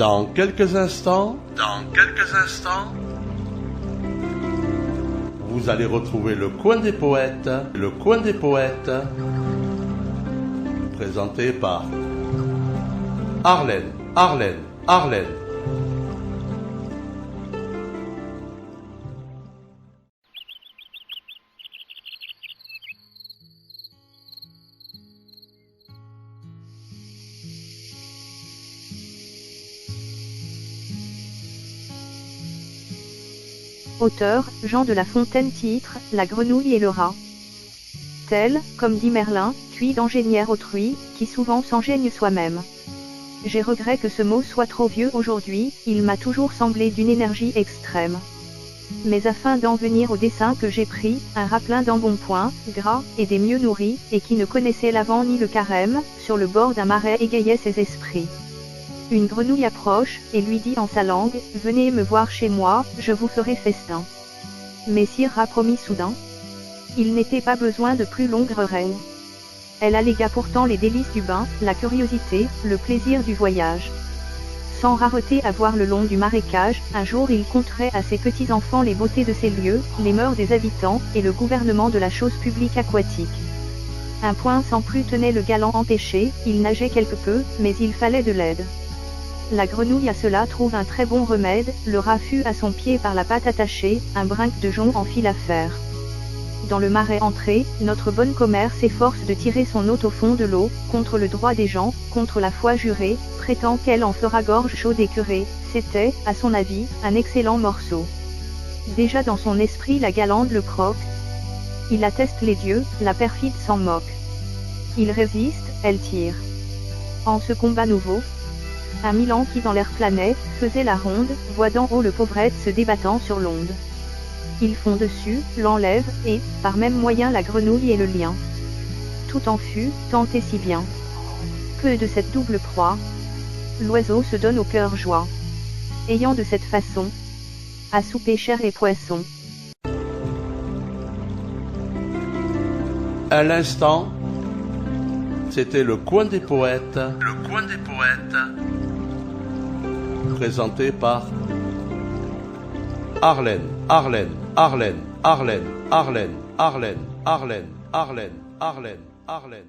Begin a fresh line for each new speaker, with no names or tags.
Dans quelques instants, vous allez retrouver le coin des poètes, présenté par Arlène.
Auteur, Jean de La Fontaine. Titre, La grenouille et le rat. Tel, comme dit Merlin, cuit d'engénière autrui, qui souvent s'engeigne soi-même. J'ai regret que ce mot soit trop vieux aujourd'hui, il m'a toujours semblé d'une énergie extrême. Mais afin d'en venir au dessin que j'ai pris, un rat plein d'embonpoint, gras, et des mieux nourris, et qui ne connaissait l'avant ni le carême, sur le bord d'un marais égayait ses esprits. Une grenouille approche, et lui dit en sa langue, « Venez me voir chez moi, je vous ferai festin. » Messire rat promit soudain. Il n'était pas besoin de plus longues reines. Elle allégua pourtant les délices du bain, la curiosité, le plaisir du voyage. Sans rareté à voir le long du marécage, un jour il conterait à ses petits-enfants les beautés de ces lieux, les mœurs des habitants, et le gouvernement de la chose publique aquatique. Un point sans plus tenait le galant empêché, il nageait quelque peu, mais il fallait de l'aide. La grenouille à cela trouve un très bon remède, le rat fut à son pied par la patte attachée, un brinque de jonc en fit l'affaire. Dans le marais entré, notre bonne commère s'efforce de tirer son hôte au fond de l'eau, contre le droit des gens, contre la foi jurée, prétend qu'elle en fera gorge chaude et curée. C'était, à son avis, un excellent morceau. Déjà dans son esprit la galande le croque. Il atteste les dieux, la perfide s'en moque. Il résiste, elle tire. En ce combat nouveau, un Milan qui dans l'air planait, faisait la ronde, voit d'en haut le pauvrette se débattant sur l'onde. Ils font dessus, l'enlèvent, et, par même moyen la grenouille et le lien. Tout en fut, tant et si bien. Que de cette double proie, l'oiseau se donne au cœur joie. Ayant de cette façon, à souper chair et poisson.
À l'instant, c'était le coin des poètes, présenté par Arlène.